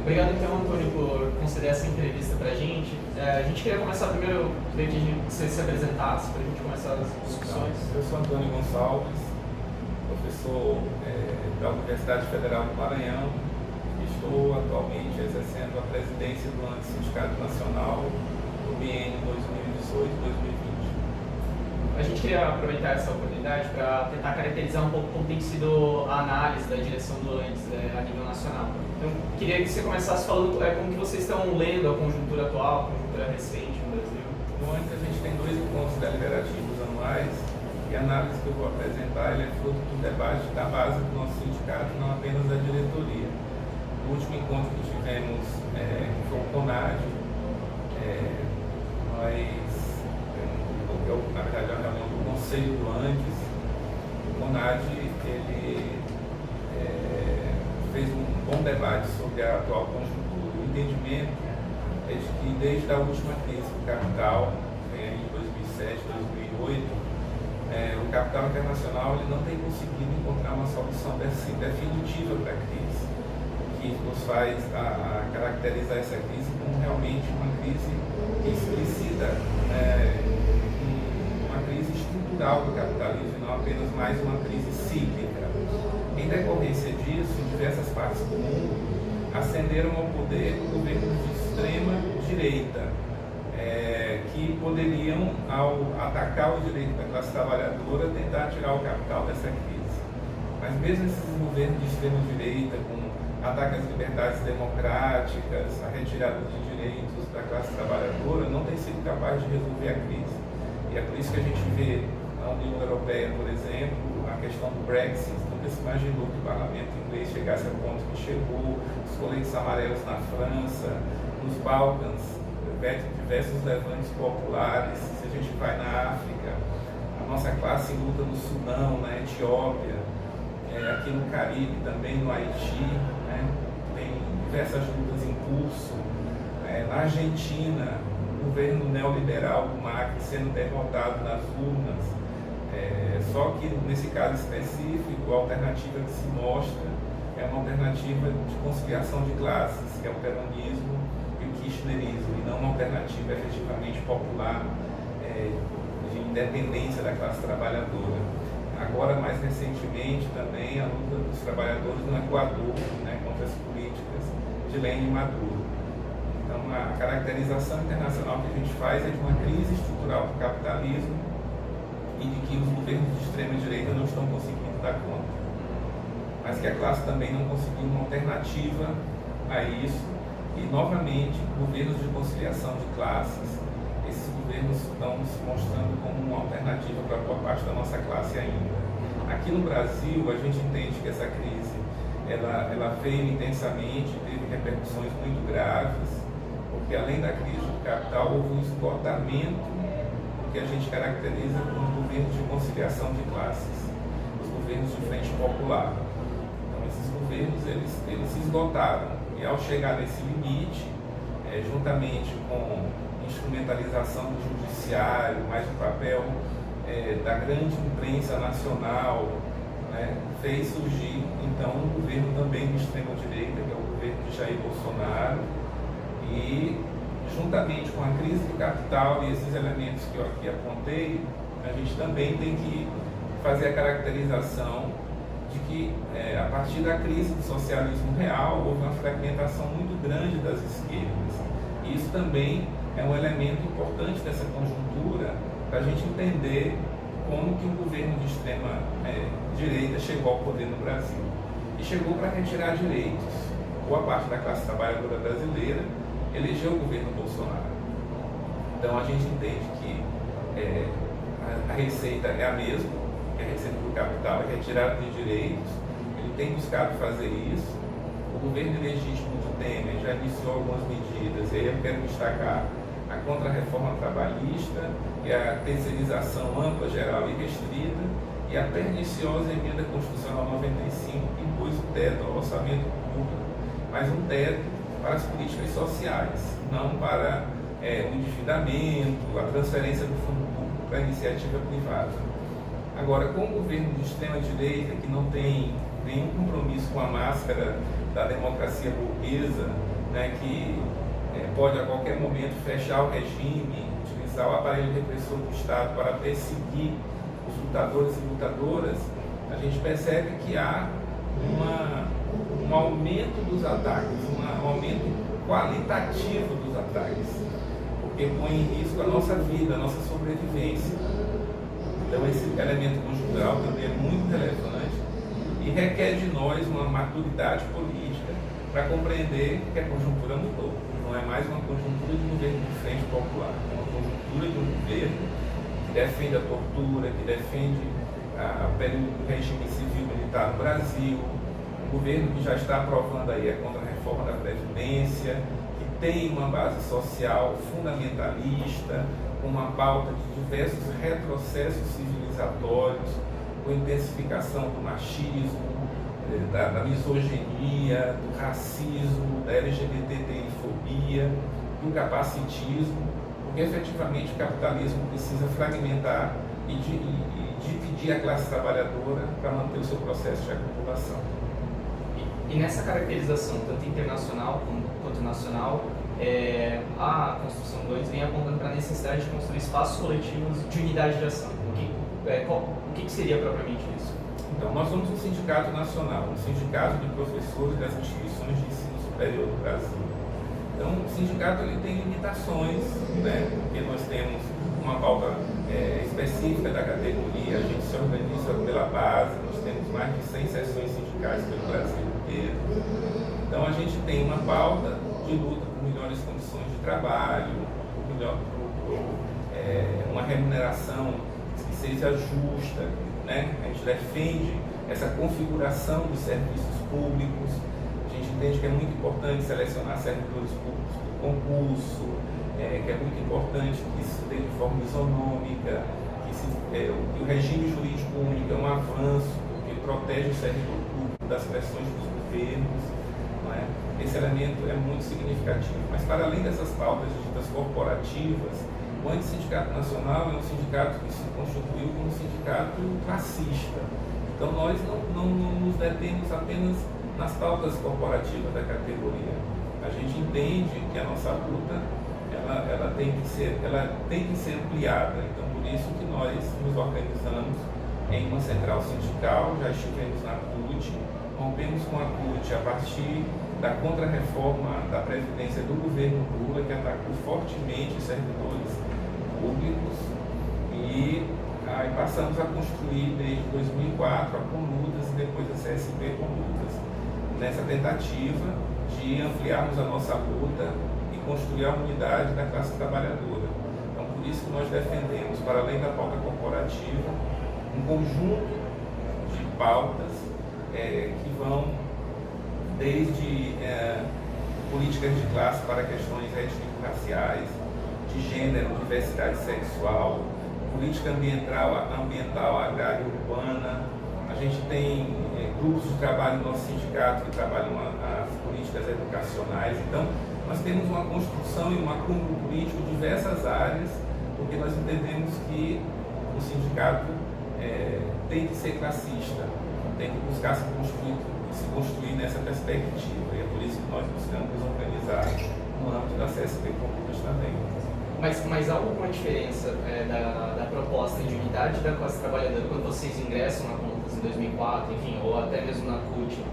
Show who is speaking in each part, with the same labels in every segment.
Speaker 1: Obrigado então, Antônio, por conceder essa entrevista para a gente. A gente queria começar primeiro, queria que você se apresentasse para a gente começar as discussões.
Speaker 2: Eu sou Antônio Gonçalves, professor da Universidade Federal do Maranhão. Estou atualmente exercendo a presidência do Sindicato Nacional no biênio 2018-2020.
Speaker 1: A gente queria aproveitar essa oportunidade para tentar caracterizar um pouco como tem sido a análise da direção do ANDES a nível nacional. Então, queria que você começasse falando como que vocês estão lendo a conjuntura atual, a conjuntura recente no Brasil.
Speaker 2: No ANDES a gente tem 2 encontros deliberativos anuais e a análise que eu vou apresentar é fruto do debate da base do nosso sindicato, não apenas da diretoria. No último encontro que tivemos foi o CONAD, na verdade, é uma reunião do Conselho do ANDES. O CONAD ele, fez um bom debate sobre a atual conjuntura. O entendimento é de que desde a última crise do capital, em 2007, 2008, o capital internacional ele não tem conseguido encontrar uma solução definitiva para a crise, o que nos faz caracterizar essa crise como realmente uma crise que explicita uma crise estrutural do capitalismo e não apenas mais uma crise cíclica. Em decorrência disso, em diversas partes do mundo, ascenderam ao poder governos de extrema direita, que poderiam, ao atacar o direito da classe trabalhadora, tentar tirar o capital dessa crise. Mas mesmo esses governos de extrema direita, com ataque às liberdades democráticas, a retirada de direitos da classe trabalhadora, não têm sido capazes de resolver a crise. E é por isso que a gente vê na União Europeia, por exemplo, a questão do Brexit. Nunca se imaginou que o parlamento inglês chegasse ao ponto que chegou, os coletes amarelos na França, nos Balcãs, diversos levantes populares. Se a gente vai na África, a nossa classe luta no Sudão, na Etiópia, aqui no Caribe também, no Haiti, tem diversas lutas em curso. Na Argentina, o governo neoliberal do Macri sendo derrotado nas urnas. Só que nesse caso específico, a alternativa que se mostra é uma alternativa de conciliação de classes, que é o peronismo e o kirchnerismo, e não uma alternativa efetivamente popular de independência da classe trabalhadora. Agora, mais recentemente, também a luta dos trabalhadores no Equador, contra as políticas de Lenin e Maduro. Então, a caracterização internacional que a gente faz é de uma crise estrutural do capitalismo e de que os governos de extrema-direita não estão conseguindo dar conta, mas que a classe também não conseguiu uma alternativa a isso. E, novamente, governos de conciliação de classes, esses governos estão se mostrando como uma alternativa para boa parte da nossa classe ainda. Aqui no Brasil, a gente entende que essa crise ela veio intensamente, teve repercussões muito graves, porque além da crise do capital, houve um esgotamento que a gente caracteriza como governos de conciliação de classes, os governos de frente popular. Então, esses governos eles se esgotaram, e ao chegar nesse limite, juntamente com instrumentalização do judiciário, mais o papel da grande imprensa nacional, fez surgir então um governo também de extrema-direita, que é o governo de Jair Bolsonaro, e juntamente com a crise do capital e esses elementos que eu aqui apontei, a gente também tem que fazer a caracterização de que a partir da crise do socialismo real houve uma fragmentação muito grande das esquerdas. E isso também é um elemento importante dessa conjuntura para a gente entender como que um governo de extrema direita chegou ao poder no Brasil. E chegou para retirar direitos. Boa parte da classe trabalhadora brasileira elegeu o governo Bolsonaro. Então a gente entende que a receita é a mesma, que a receita do capital é retirada de direitos. Ele tem buscado fazer isso. O governo ilegítimo de Temer já iniciou algumas medidas, e aí eu quero destacar a contra-reforma trabalhista e a terceirização ampla, geral e restrita, e a perniciosa emenda constitucional 95 que impôs o teto ao orçamento público, mas um teto para as políticas sociais, não para o endividamento, a transferência do fundo público para a iniciativa privada. Agora, com o governo de extrema-direita, que não tem nenhum compromisso com a máscara da democracia burguesa, né, que pode a qualquer momento fechar o regime, utilizar o aparelho repressor do Estado para perseguir os lutadores e lutadoras, a gente percebe que há um aumento dos ataques, um aumento qualitativo dos ataques, porque põe em risco a nossa vida, a nossa sobrevivência. Então esse elemento conjuntural também é muito relevante e requer de nós uma maturidade política para compreender que a conjuntura mudou. Não é mais uma conjuntura de governo de frente popular, é uma conjuntura de um governo que defende a tortura, que defende o período do regime civil-militar no Brasil, um governo que já está aprovando aí a contra-reforma da Previdência, que tem uma base social fundamentalista, com uma pauta de diversos retrocessos civilizatórios, com intensificação do machismo, da misoginia, do racismo, da LGBTI-fobia, do capacitismo, porque efetivamente o capitalismo precisa fragmentar e dividir a classe trabalhadora para manter o seu processo de acumulação.
Speaker 1: E nessa caracterização, tanto internacional quanto nacional, a construção 2 vem apontando para a necessidade de construir espaços coletivos de unidade de ação. O que seria propriamente isso?
Speaker 2: Então, nós somos um sindicato nacional, um sindicato de professores das instituições de ensino superior do Brasil. Então, o sindicato ele tem limitações, né? Porque nós temos uma pauta específica da categoria, a gente se organiza pela base, nós temos mais de 100 seções sindicais pelo Brasil inteiro. Então, a gente tem uma pauta de luta por melhores condições de trabalho, uma remuneração que seja justa, né? A gente defende essa configuração dos serviços públicos, a gente entende que é muito importante selecionar servidores públicos por concurso, que é muito importante que isso tenha de forma isonômica, que o regime jurídico único é um avanço, porque protege o servidor público das pressões dos governos, não é? Esse elemento é muito significativo. Mas para além dessas pautas ditas corporativas, o Antissindicato Nacional é um sindicato que se constituiu como um sindicato classista. Então nós não nos detemos apenas nas pautas corporativas da categoria. A gente entende que a nossa luta ela tem que ser ampliada. Então por isso que nós nos organizamos em uma central sindical, já estivemos na CUT, rompemos com a CUT a partir da contra-reforma da Previdência do governo Lula, que atacou fortemente os servidores públicos, e aí passamos a construir desde 2004 a Conlutas e depois a CSP Conlutas, nessa tentativa de ampliarmos a nossa luta e construir a unidade da classe trabalhadora. Então, por isso que nós defendemos, para além da pauta corporativa, um conjunto de pautas que vão desde políticas de classe para questões étnico-raciais, de gênero, diversidade sexual, política ambiental, agrária e urbana. A gente tem grupos de trabalho no nosso sindicato que trabalham as políticas educacionais. Então, nós temos uma construção e um acúmulo político de diversas áreas, porque nós entendemos que o sindicato tem que ser classista, tem que buscar se construir nessa perspectiva. E é por isso que nós buscamos nos organizar no âmbito da CSP Conlutas também.
Speaker 1: Mas há alguma diferença da proposta de unidade da classe trabalhadora quando vocês ingressam na Conlutas em 2004, enfim, ou até mesmo na CUT,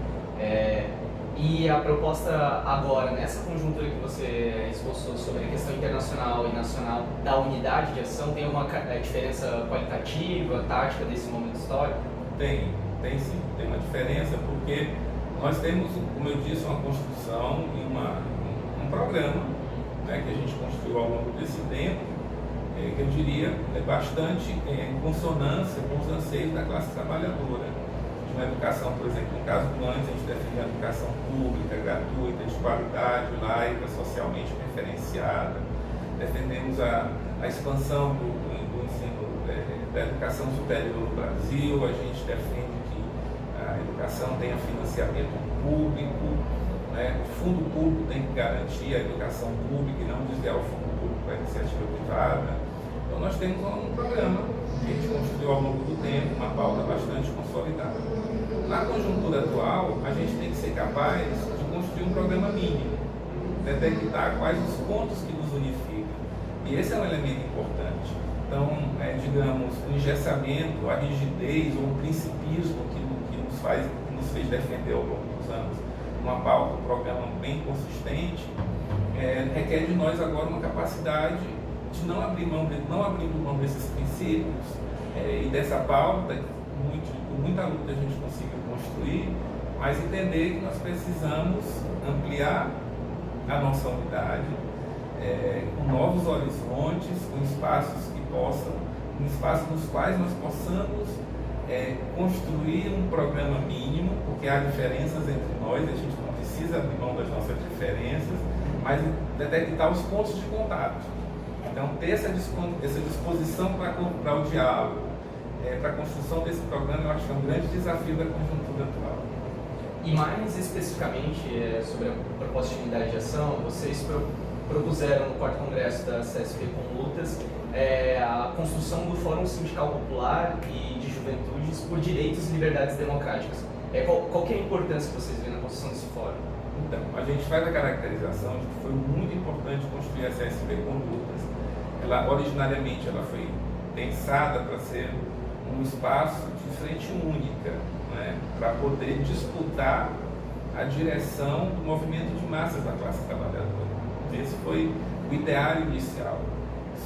Speaker 1: e a proposta agora, nessa conjuntura que você esboçou sobre a questão internacional e nacional da unidade de ação, tem uma diferença qualitativa, tática desse momento histórico?
Speaker 2: Tem sim, tem uma diferença, porque nós temos, como eu disse, uma construção e um programa, né, que a gente construiu ao longo desse tempo, que eu diria bastante em consonância com os anseios da classe trabalhadora. De uma educação, por exemplo, no caso do antes, a gente defende a educação pública, gratuita, de qualidade, laica, socialmente referenciada. Defendemos a expansão do ensino da educação superior no Brasil. A gente defende que a educação tenha financiamento público, né? O fundo público tem que garantir a educação pública e não desviar o fundo público para a iniciativa privada. Então nós temos um programa que a gente construiu ao longo do tempo, uma pauta bastante consolidada. Na conjuntura atual, a gente tem que ser capaz de construir um programa mínimo. detectar quais os pontos que nos unificam. E esse é um elemento importante. Então, digamos, o engessamento, a rigidez ou o principismo que nos fez defender ao longo dos anos uma pauta, um programa bem consistente, requer de nós agora uma capacidade de não abrir mão desses princípios e dessa pauta, com muita luta a gente conseguiu construir, mas entender que nós precisamos ampliar a nossa unidade, com novos horizontes, com espaços nos quais nós possamos construir um programa mínimo, porque há diferenças entre nós, a gente não precisa abrir mão das nossas diferenças, mas detectar os pontos de contato. Então, ter essa disposição para o diálogo, para a construção desse programa, eu acho que é um grande desafio da conjuntura atual.
Speaker 1: E mais especificamente sobre a proposta de unidade de ação, vocês propuseram no 4º Congresso da CSP com Lutas a construção do Fórum Sindical Popular e de Juventudes por Direitos e Liberdades Democráticas. Qual que é a importância que vocês veem na construção desse fórum?
Speaker 2: Então, a gente faz a caracterização de que foi muito importante construir a CSP com Lutas. Originariamente, ela foi pensada para ser um espaço de frente única, né, para poder disputar a direção do movimento de massas da classe trabalhadora. Esse foi o ideário inicial.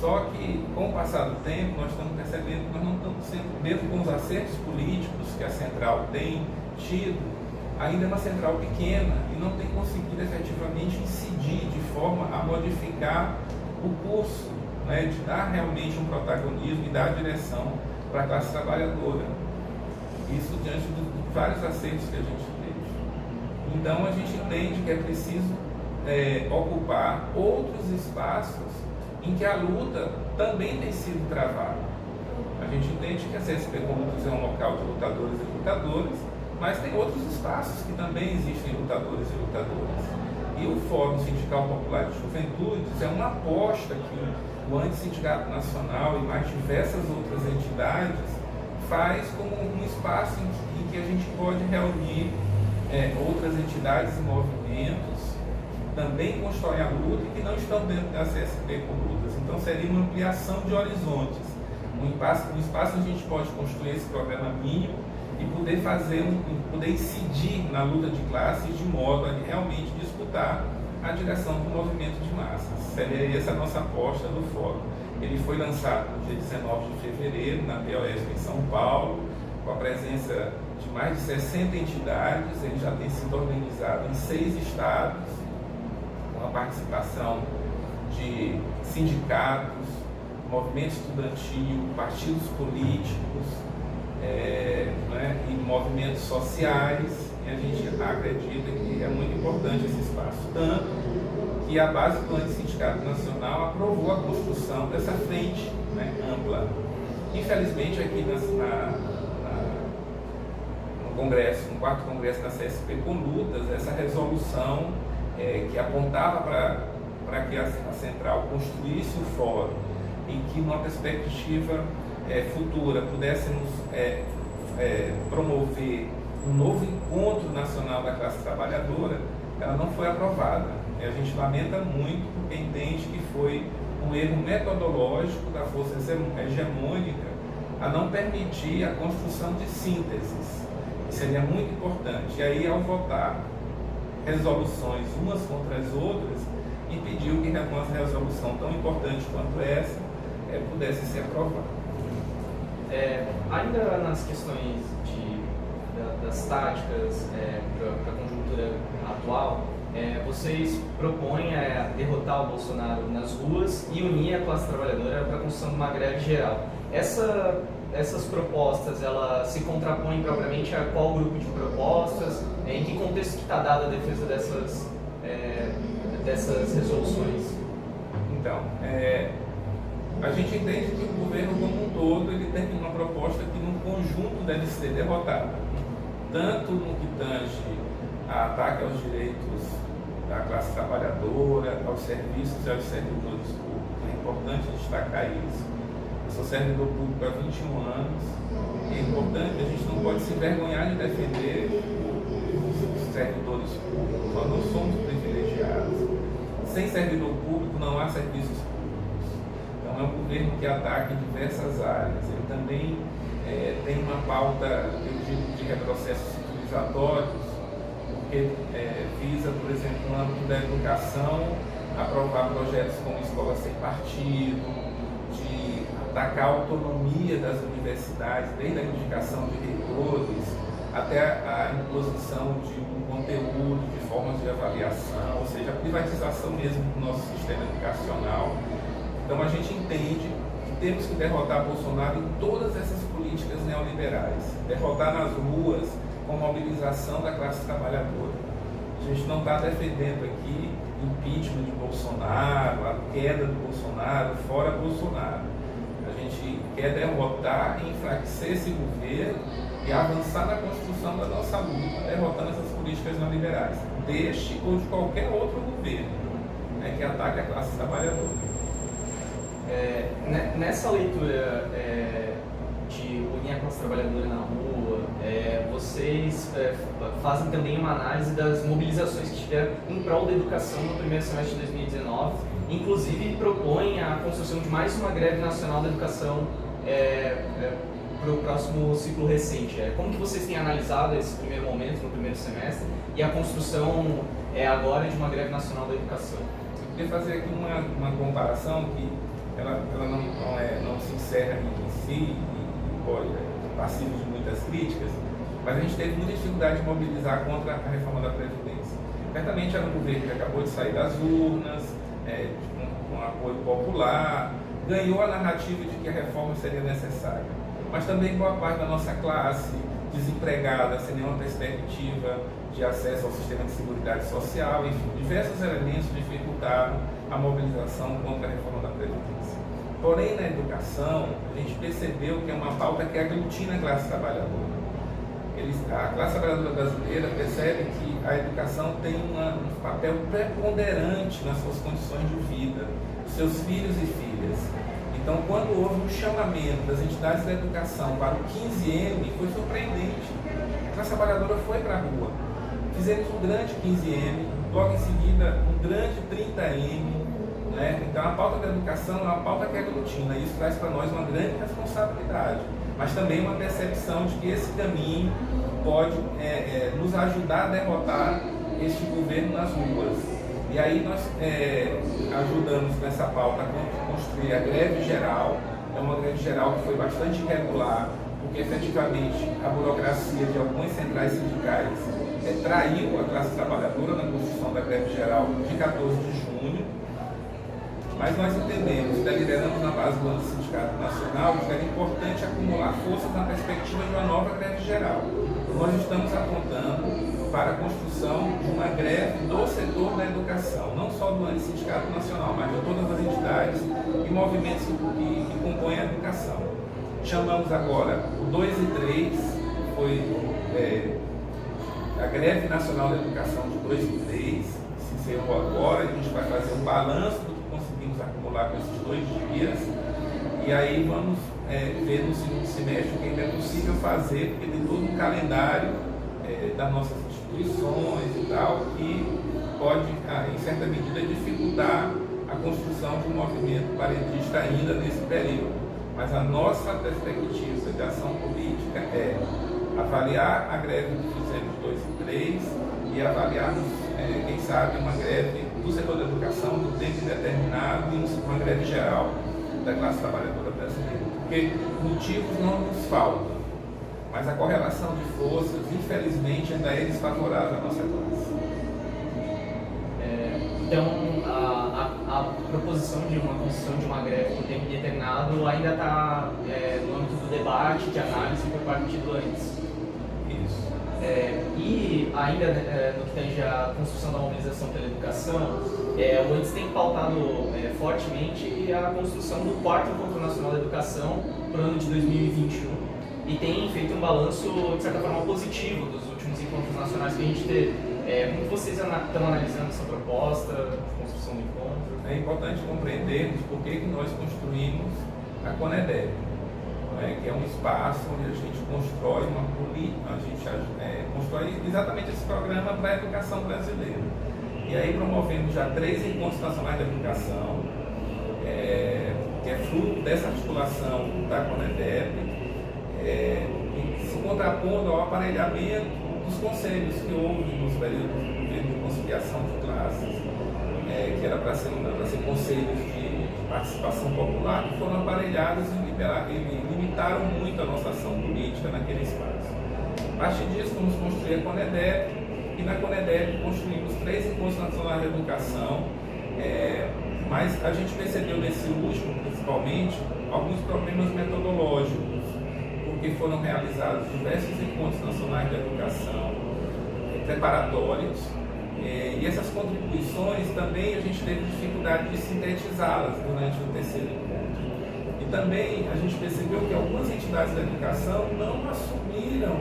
Speaker 2: Só que, com o passar do tempo, nós estamos percebendo que nós não estamos sendo, mesmo com os acertos políticos que a central tem tido, ainda é uma central pequena e não tem conseguido efetivamente incidir de forma a modificar o curso, né, de dar realmente um protagonismo e dar direção para a classe trabalhadora. Isso diante de vários acertos que a gente teve. Então, a gente entende que é preciso ocupar outros espaços em que a luta também tem sido travada. A gente entende que a CSP com Lutas é um local de lutadores e lutadoras, mas tem outros espaços que também existem lutadores e lutadoras. E o Fórum Sindical Popular de Juventudes é uma aposta que o Antissindicato Nacional e mais diversas outras entidades faz como um espaço em que a gente pode reunir outras entidades e movimentos que também constroem a luta e que não estão dentro da CSP com Lutas. Então seria uma ampliação de horizontes, um espaço onde a gente pode construir esse programa mínimo e poder incidir na luta de classes de modo a realmente disputar a direção do movimento de massas. Seria essa a nossa aposta do fórum. Ele foi lançado no dia 19 de fevereiro, na POS em São Paulo, com a presença de mais de 60 entidades. Ele já tem sido organizado em 6 estados, com a participação de sindicatos, movimento estudantil, partidos políticos, e movimentos sociais, e a gente acredita que é muito importante esse espaço. Tanto que a base do Antissindicato Nacional aprovou a construção dessa frente, né, ampla. Infelizmente, aqui no Congresso, no 4º Congresso da CSP com Lutas, essa resolução que apontava para que a Central construísse o fórum e que, numa perspectiva futura, pudéssemos promover um novo encontro nacional da classe trabalhadora, ela não foi aprovada. E a gente lamenta muito porque entende que foi um erro metodológico da força hegemônica a não permitir a construção de sínteses. Isso seria muito importante. E aí, ao votar resoluções umas contra as outras, impediu que uma resolução tão importante quanto essa pudesse ser aprovada.
Speaker 1: Ainda nas questões das táticas para a conjuntura atual, vocês propõem derrotar o Bolsonaro nas ruas e unir a classe trabalhadora para a construção de uma greve geral. Essas propostas, elas se contrapõem propriamente a qual grupo de propostas? Em que contexto que está dada a defesa dessas resoluções?
Speaker 2: Então, a gente entende que o governo como um todo ele tem uma proposta que no conjunto deve ser derrotada, tanto no que tange a ataque aos direitos da classe trabalhadora, aos serviços e aos servidores públicos. É importante destacar isso. Eu sou servidor público há 21 anos e é importante, a gente não pode se envergonhar de defender os servidores públicos. Nós não somos privilegiados. sem servidor público não há serviços públicos. Então é um governo que ataca em diversas áreas. Ele também tem uma pauta, eu digo, de retrocessos civilizatórios, porque visa, por exemplo, no âmbito da educação, aprovar projetos como escola sem partido, de atacar a autonomia das universidades, desde a indicação de reitores até a imposição de um conteúdo, de formas de avaliação, ou seja, a privatização mesmo do nosso sistema educacional. Então a gente entende que temos que derrotar Bolsonaro em todas essas políticas neoliberais, derrotar nas ruas com mobilização da classe trabalhadora. A gente não está defendendo aqui impeachment de Bolsonaro, a queda do Bolsonaro, fora Bolsonaro. A gente quer derrotar e enfraquecer esse governo e avançar na construção da nossa luta, derrotando essas políticas neoliberais, deste ou de qualquer outro governo, né, que ataque a classe trabalhadora.
Speaker 1: Nessa leitura de unir a classe trabalhadora na rua, vocês fazem também uma análise das mobilizações que tiveram em prol da educação no primeiro semestre de 2019, inclusive propõem a construção de mais uma greve nacional da educação para o próximo ciclo recente. Como que vocês têm analisado esse primeiro momento no primeiro semestre e a construção agora de uma greve nacional da educação?
Speaker 2: Eu queria fazer aqui uma comparação que ela não se encerra em si, passivo de muitas críticas, mas a gente teve muita dificuldade de mobilizar contra a reforma da Previdência. Certamente era um governo que acabou de sair das urnas, com apoio popular, ganhou a narrativa de que a reforma seria necessária. Mas também boa parte da nossa classe, desempregada, sem nenhuma perspectiva de acesso ao sistema de seguridade social, enfim, diversos elementos dificultaram a mobilização contra a reforma da Previdência. Porém, na educação, a gente percebeu que é uma pauta que aglutina a classe trabalhadora. A classe trabalhadora brasileira percebe que a educação tem um papel preponderante nas suas condições de vida, dos seus filhos e filhas. Então, quando houve um chamamento das entidades da educação para o 15M, foi surpreendente. A classe trabalhadora foi para a rua. Fizemos um grande 15M, logo em seguida um grande 30M. Então, a pauta da educação é uma pauta que aglutina, e isso traz para nós uma grande responsabilidade, mas também uma percepção de que esse caminho pode nos ajudar a derrotar este governo nas ruas. E aí nós ajudamos nessa pauta a construir a greve geral. É uma greve geral que foi bastante irregular, porque efetivamente a burocracia de algumas centrais sindicais traiu a classe trabalhadora na construção da greve geral de 14 de junho. Mas nós entendemos, lideramos na base do Sindicato Nacional, que era importante acumular forças na perspectiva de uma nova greve geral. Nós estamos apontando para a construção de uma greve do setor da educação, não só do Sindicato Nacional, mas de todas as entidades e movimentos que compõem a educação. Chamamos agora o 2 e 3, foi a greve nacional da educação de 2 e 3, se encerrou agora, a gente vai fazer um balanço do conseguimos acumular com esses 2 dias, e aí vamos ver no segundo semestre o que ainda é possível fazer, porque tem todo um calendário das nossas instituições e tal, que pode, em certa medida, dificultar a construção de um movimento paredista ainda nesse período. Mas a nossa perspectiva de ação política é avaliar a greve que fizemos 2 e 3 e avaliarmos, quem sabe, uma greve do setor da educação do tempo indeterminado e uma greve geral da classe trabalhadora brasileira. Porque motivos não nos faltam, mas a correlação de forças, infelizmente, ainda é desfavorável à nossa classe.
Speaker 1: Então, a proposição de uma construção de uma greve por tempo indeterminado ainda está no âmbito do debate, de análise por parte do ANTS.
Speaker 2: Isso.
Speaker 1: E ainda no que tange a construção da mobilização pela educação, o ANTS tem pautado fortemente a construção do 4º Encontro Nacional da Educação para o ano de 2021 e tem feito um balanço, de certa forma, positivo dos últimos encontros nacionais que a gente teve. Como vocês estão analisando essa proposta de construção do encontro?
Speaker 2: É importante compreendermos por que nós construímos a CONEDEP, que é um espaço onde a gente constrói uma política, a gente constrói exatamente esse programa para a educação brasileira. E aí promovemos já 3 encontros nacionais de educação, que é fruto dessa articulação da CONEDEP, se contrapondo ao aparelhamento dos conselhos que houve nos períodos de conciliação de classes, que era para ser conselhos de participação popular, que foram aparelhados e limitaram muito a nossa ação política naquele espaço. A partir disso, vamos construir a CONEDEP, e na CONEDEP construímos 3 encontros nacionais de educação, mas a gente percebeu nesse último, principalmente, alguns problemas metodológicos, porque foram realizados diversos encontros nacionais de educação preparatórios, e essas contribuições também a gente teve dificuldade de sintetizá-las durante o terceiro encontro. E também a gente percebeu que algumas entidades da educação não assumiram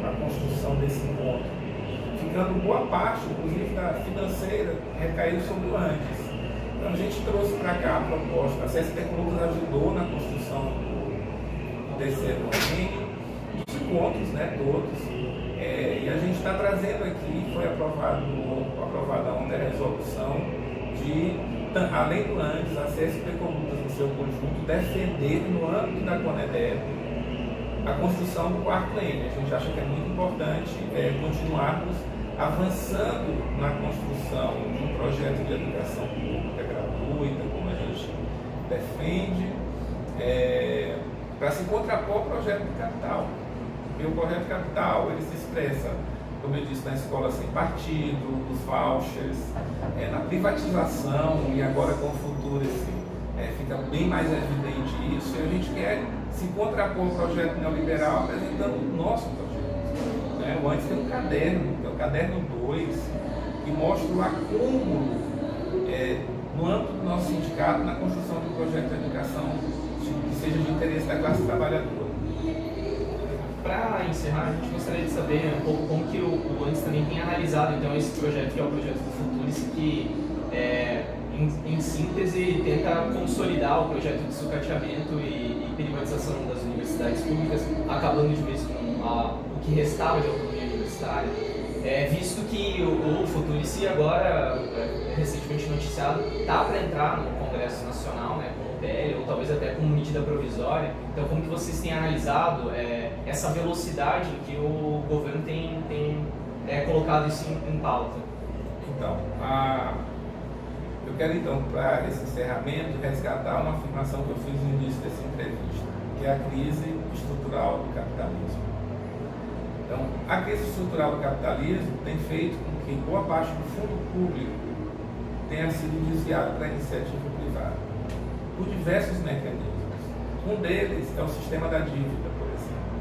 Speaker 2: a construção desse encontro, ficando boa parte, inclusive da financeira, recaiu sobre o antes. Então a gente trouxe para cá a proposta, a CSP Clubes ajudou na construção do terceiro domínio, dos encontros, todos, e a gente está trazendo aqui, foi aprovada ontem a resolução de, além do antes, a CSP Clubes no seu conjunto defender no âmbito da CONEDEP a construção do quarto N. A gente acha que é muito importante continuarmos avançando na construção de um projeto de educação pública gratuita, como a gente defende, para se contrapor ao projeto de capital. Porque o projeto de capital ele se expressa, como eu disse, na escola sem partido, nos vouchers, na privatização, e agora com o futuro fica bem mais evidente isso, e a gente quer se contrapor ao projeto neoliberal apresentando o nosso projeto. O antes tem um caderno, que é o caderno 2, que mostra o acúmulo no âmbito do nosso sindicato na construção de um projeto de educação que seja de interesse da classe trabalhadora.
Speaker 1: Para encerrar, a gente gostaria de saber um pouco como que o ANDES também tem analisado então esse projeto, que é o projeto do Futurice, que em síntese tenta consolidar o projeto de sucateamento e privatização das universidades públicas, acabando de vez com o que restava de autonomia universitária, visto que o Futurice agora, recentemente noticiado, está para entrar no Congresso Nacional, como PL, ou talvez até como medida provisória. Então, como que vocês têm analisado essa velocidade que o governo tem colocado isso em pauta?
Speaker 2: Então, eu quero então, para esse encerramento, resgatar uma afirmação que eu fiz no início dessa entrevista, que é a crise estrutural do capitalismo. Então, a crise estrutural do capitalismo tem feito com que boa parte do fundo público tenha sido desviado para a iniciativa privada, por diversos mecanismos. Um deles é o sistema da dívida, por exemplo,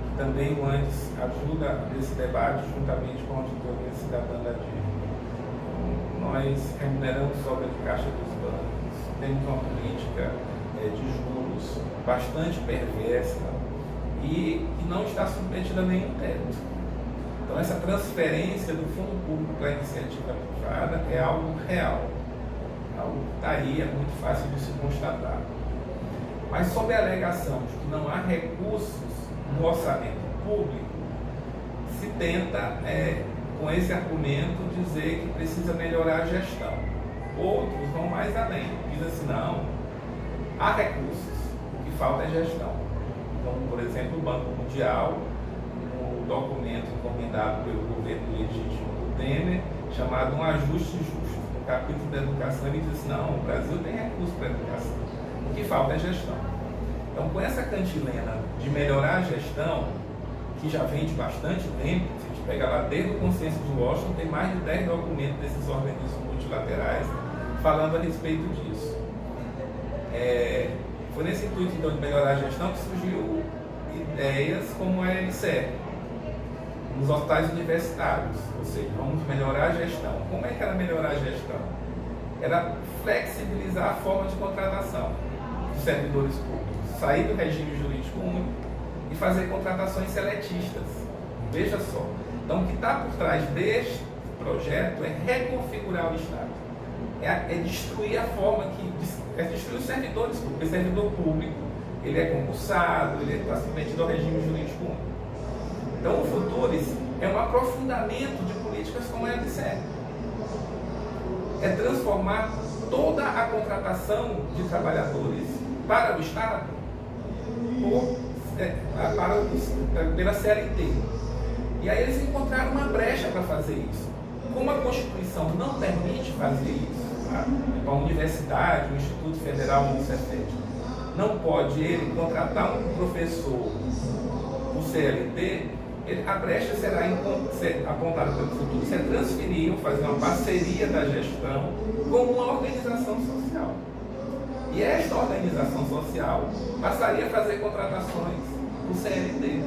Speaker 2: que também o ANDES ajuda nesse debate juntamente com a auditoria cidadã da dívida. Nós remuneramos obra de caixa dos bancos, temos uma política de juros bastante perversa e que não está submetida a nenhum teto. Então essa transferência do fundo público para a iniciativa privada é algo real, algo que está aí, é muito fácil de se constatar. Mas sob a alegação de que não há recursos no orçamento público, se tenta, com esse argumento, dizer que precisa melhorar a gestão. Outros vão mais além, dizem assim, não, há recursos, o que falta é gestão. Então, por exemplo, o Banco Mundial, um documento encomendado pelo governo legítimo do Temer, chamado Um Ajuste Justo. No capítulo da educação, ele diz assim, não, o Brasil tem recurso para a educação, o que falta é gestão. Então, com essa cantilena de melhorar a gestão, que já vem de bastante tempo, se a gente pega lá desde o Consenso de Washington, tem mais de 10 documentos desses organismos multilaterais falando a respeito disso. Foi nesse intuito, então, de melhorar a gestão que surgiu ideias como a LCE, nos hospitais universitários, ou seja, vamos melhorar a gestão. Como é que era melhorar a gestão? Era flexibilizar a forma de contratação dos servidores públicos, sair do regime jurídico único e fazer contratações seletistas. Veja só. Então, o que está por trás deste projeto é reconfigurar o Estado. É destruir a forma destruir os servidores públicos. O servidor público, ele é concursado, ele está submetido ao regime jurídico único. Então, o Futurice é um aprofundamento de políticas como a LCE. é transformar toda a contratação de trabalhadores para o Estado pela CLT. E aí eles encontraram uma brecha para fazer isso. Como a Constituição não permite fazer isso, tá? A universidade, o Instituto Federal do Cefet, não pode ele contratar um professor do CLT, a brecha será apontada pelo futuro, se transferir, fazer uma parceria da gestão com uma organização social. E esta organização social passaria a fazer contratações do CLT.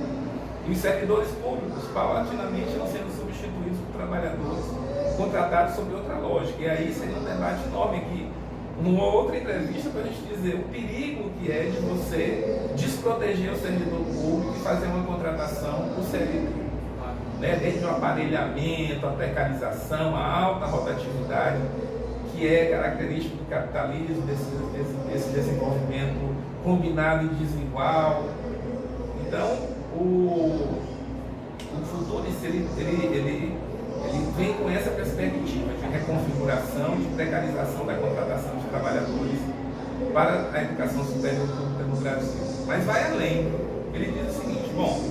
Speaker 2: E os servidores públicos, paulatinamente, vão sendo substituídos por trabalhadores contratados sob outra lógica. E aí seria um debate enorme aqui, numa outra entrevista, para a gente dizer o perigo que é de você desproteger o servidor público e fazer uma contratação por CLT. Desde o aparelhamento, a precarização, a alta rotatividade, que é característico do capitalismo, desse desenvolvimento combinado e desigual. Então, o Futuris, ele vem com essa perspectiva de reconfiguração, de precarização da contratação de trabalhadores para a educação superior pública no Brasil. Mas vai além. Ele diz o seguinte: bom,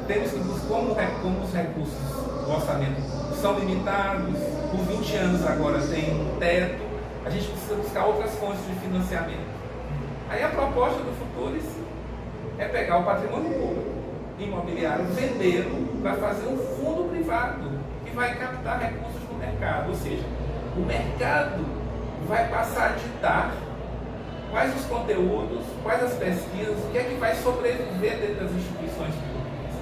Speaker 2: temos que buscar como os recursos do orçamento são limitados, por 20 anos agora tem um teto, a gente precisa buscar outras fontes de financiamento. Aí a proposta do Futuris é pegar o patrimônio público imobiliário, vendê-lo para fazer um fundo privado que vai captar recursos no mercado. Ou seja, o mercado vai passar a ditar quais os conteúdos, quais as pesquisas, o que é que vai sobreviver dentro das instituições públicas.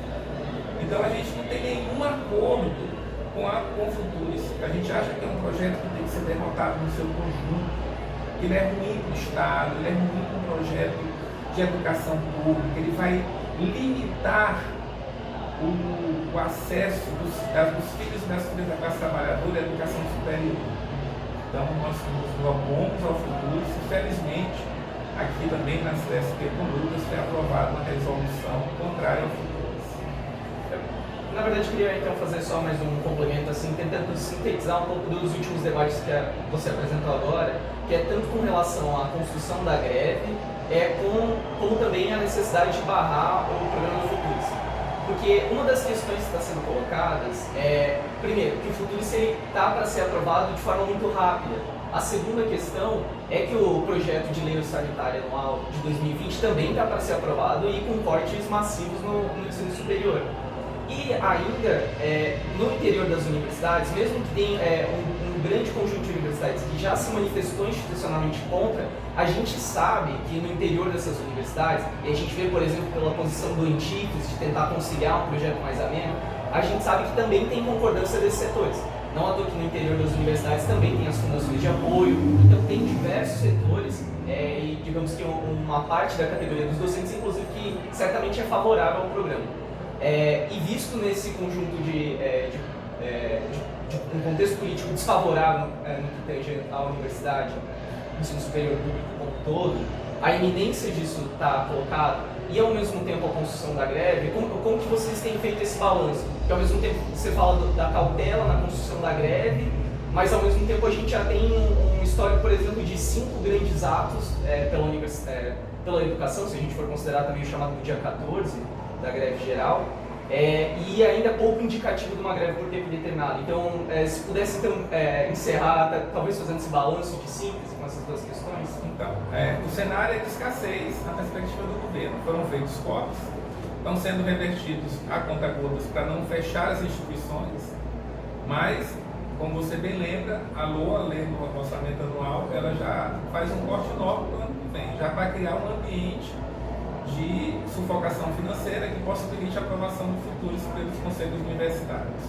Speaker 2: Então a gente não tem nenhum acordo com o Futuris. A gente acha que é um projeto que tem que ser derrotado no seu conjunto. Ele é ruim para o Estado, ele é ruim para um projeto de educação pública, ele vai limitar o acesso dos filhos e das filhas da classe trabalhadora à educação superior. Então nós nos opomos ao Futuris. Infelizmente, aqui também na CSP Condutas foi aprovada uma resolução contrária ao Futuris.
Speaker 1: Na verdade, eu queria então fazer só mais um complemento, assim, tentando sintetizar um pouco dos últimos debates que você apresentou agora, que é tanto com relação à construção da greve, como também a necessidade de barrar o programa do Futuris. Porque uma das questões que está sendo colocadas é, primeiro, que o Futuris está para ser aprovado de forma muito rápida. A segunda questão é que o projeto de lei orçamentária anual de 2020 também está para ser aprovado e com cortes massivos no ensino superior. E ainda, no interior das universidades, mesmo que tenha um grande conjunto de universidades que já se manifestou institucionalmente contra, a gente sabe que no interior dessas universidades, e a gente vê, por exemplo, pela posição do Antifes de tentar conciliar um projeto mais ameno, a gente sabe que também tem concordância desses setores. Não à toa que no interior das universidades também tem as fundações de apoio, então tem diversos setores, e digamos que uma parte da categoria dos docentes, inclusive, que certamente é favorável ao programa. E visto nesse conjunto de um contexto político desfavorável no que tange à universidade, no ensino superior público como um todo, a iminência disso está colocada e ao mesmo tempo a construção da greve, como que vocês têm feito esse balanço? Porque ao mesmo tempo você fala da cautela na construção da greve, mas ao mesmo tempo a gente já tem um histórico, por exemplo, de 5 grandes atos pela educação, se a gente for considerar também o chamado do dia 14, da greve geral, e ainda pouco indicativo de uma greve por tempo determinado. Então, se pudesse então, encerrar, talvez fazendo esse balanço de síntese com essas duas questões.
Speaker 2: Então, o cenário é de escassez na perspectiva do governo. Foram feitos cortes, estão sendo revertidos a conta-gotas para não fechar as instituições, mas, como você bem lembra, a LOA, a Lei do Orçamento Anual, ela já faz um corte enorme para o ano que vem, já vai criar um ambiente de sufocação financeira que possibilite a aprovação do Futuris pelos conselhos universitários.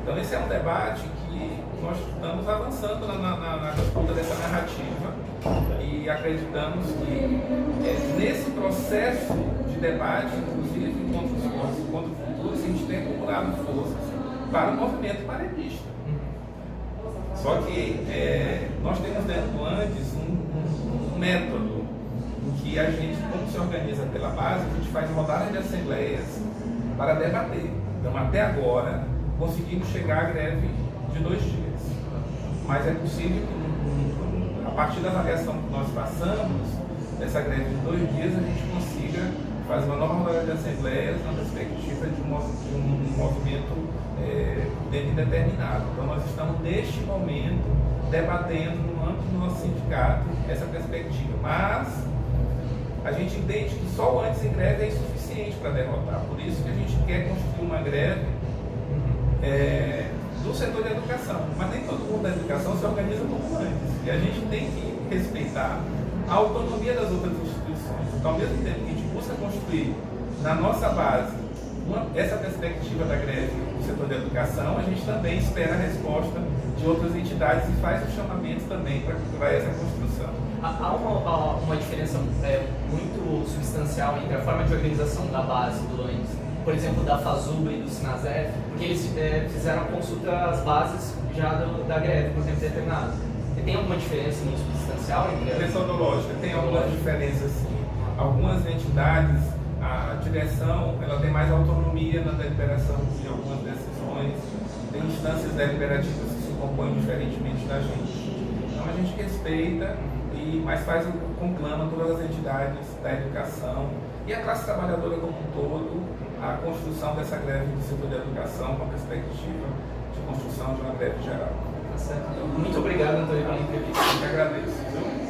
Speaker 2: Então esse é um debate que nós estamos avançando na disputa dessa narrativa e acreditamos que nesse processo de debate, inclusive contra os cortes, contra o Futuris, a gente tem acumulado forças para o movimento paredista. Só que nós temos dentro do Andes um método que a gente, como se organiza pela base, a gente faz rodadas de assembleias para debater. Então, até agora, conseguimos chegar à greve de 2 dias. mas é possível que, a partir da avaliação que nós passamos, dessa greve de 2 dias, a gente consiga fazer uma nova rodada de assembleias na perspectiva de um movimento dentro indeterminado. Então, nós estamos, neste momento, debatendo no âmbito do nosso sindicato essa perspectiva. Mas a gente entende que só o antes em greve é insuficiente para derrotar. Por isso que a gente quer construir uma greve do setor de educação. Mas nem todo mundo da educação se organiza como antes. E a gente tem que respeitar a autonomia das outras instituições. Então, ao mesmo tempo que a gente busca construir na nossa base essa perspectiva da greve do setor de educação, a gente também espera a resposta de outras entidades e faz o chamamento também para essa construção.
Speaker 1: Há uma diferença muito substancial entre a forma de organização da base do ANDES, por exemplo, da FASUBA e do SINASEF, porque eles fizeram a consulta às bases já da greve por tempo determinado. E tem alguma diferença muito substancial entre as...
Speaker 2: Metodológica, tem algumas diferenças sim. Algumas entidades, a direção, ela tem mais autonomia na deliberação de algumas decisões, tem instâncias deliberativas que se compõem diferentemente da gente. Então a gente respeita, mas conclama todas as entidades da educação e a classe trabalhadora como um todo, a construção dessa greve do setor de educação com a perspectiva de construção de uma greve geral.
Speaker 1: Tá certo. Muito obrigado, Antônio, pela entrevista.
Speaker 2: Eu que agradeço.